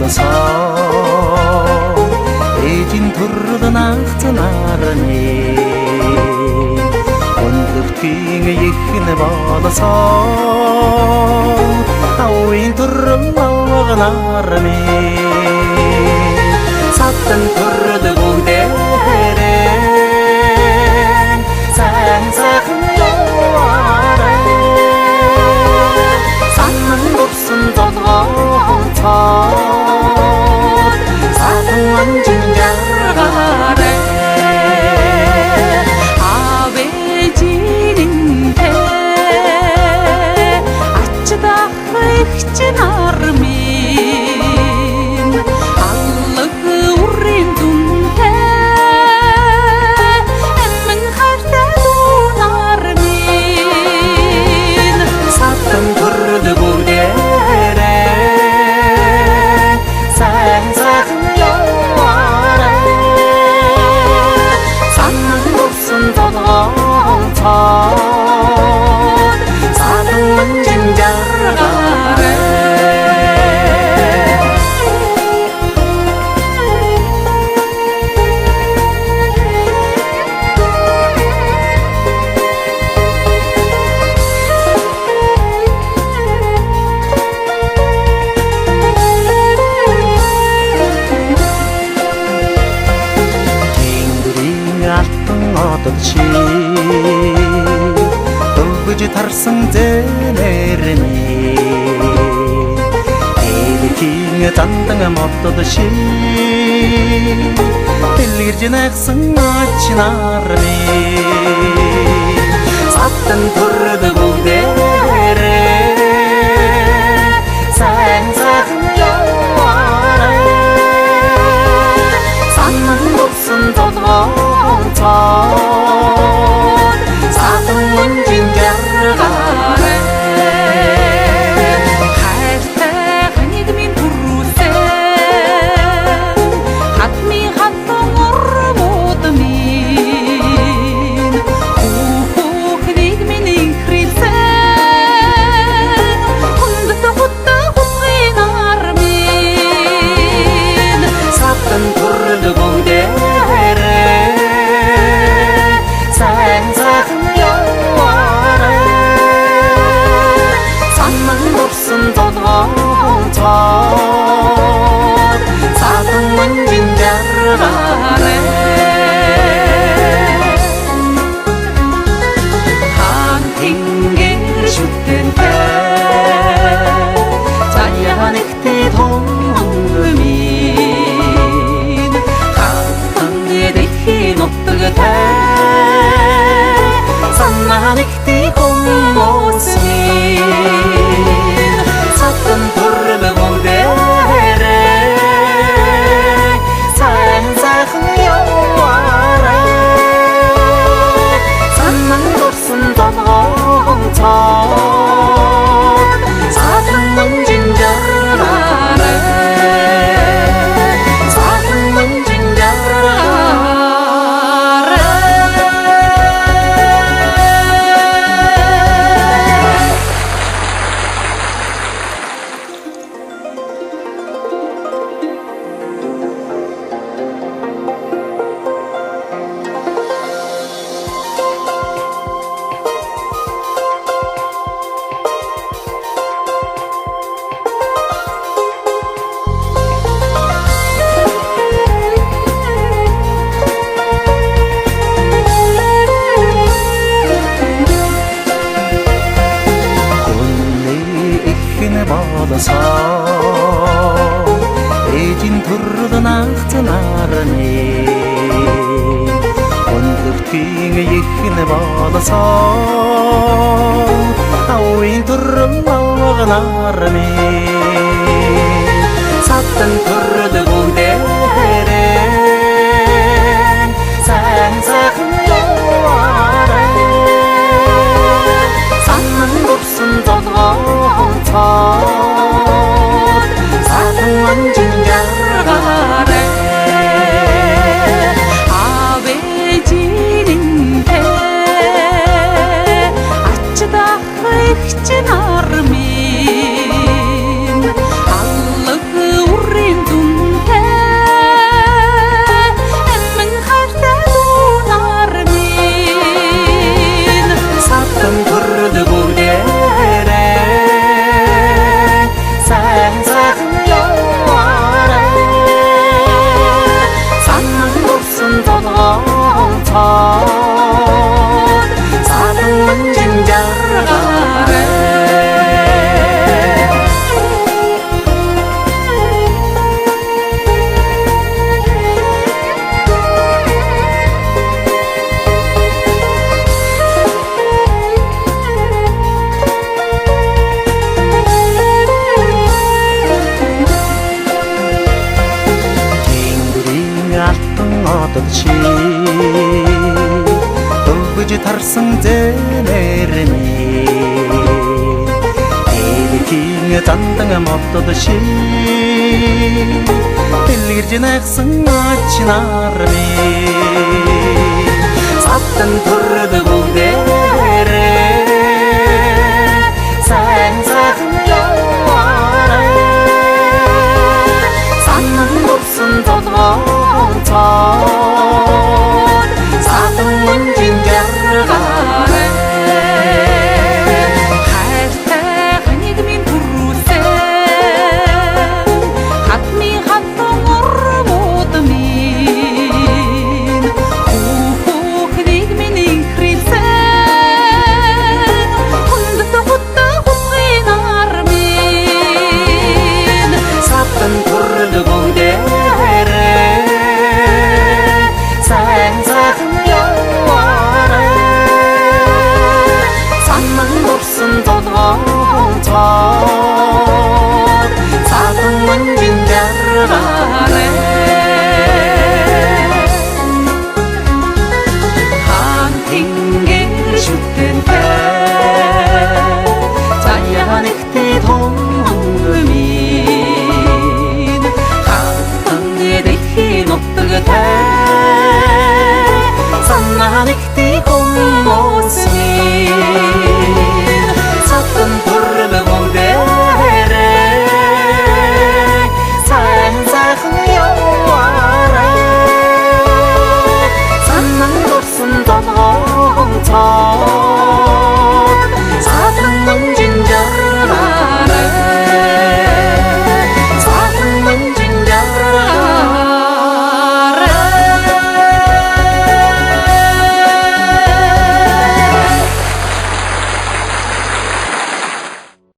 болсоо ээжийн төрөлн анхцнаарны өндөختийн ихнэ болсоо ауын төрөл авганаарны саттан төрөл бүгдээрээ сайн сайхан яваарай санан гусан толгоцоод сатан анжин жаргаарай авэжининтэй ачдах ихчин армин аллах үрийн дүнтэй эмэн хартай дунармин сатан төрөл бүгдээрээ сайн сайхан яваарай санан гусан толгоцоод сатан анжин жаргаарай 어떻지 өвгөж тарсан зэнэрни элхийн зандан моддодши дэлгэрж найгсан ачнарны саттан төрөд бүгдээрээ сайн сайхан яваарай санан гусан толгоцоод сатан анжин жаргаарай хайртай ханигмын түрүүлсэн хатми хатан ормуудмын хүүхнийг миний хрилсэн хүндэ хутта хутгын армин сатан төрөл бүгдээрээ сайн сайхан яваарай санан гусан толгоцоод сатан анжин жаргаарай хан тэнгэр шүтэнтэй заяан ихтэй томгомын хан эдэхийн утгатай санаан ихтэй хүмүүсийн сатан төрөл бүгдээрээ сайн сайхан яваарай санаан гусан толгоцоод сатан анжин жаргаарай сатан анжин жаргаарай болсоо ээжийн төрөлн анхцнаарны өндөختийн ихнэ болсоо ауын төрөл авганаарны саттан төрөл бүгдээрээ сайн сайхан яваарай санан гусан толгоцоод сатан анжин жаргаарай авэжининтэй ачдах ихчин армин чи дөгж тарсан зэнэрми элхийн зандан модод ши дэлгэрж найхсан ачнарми сатан төрдөг үдээ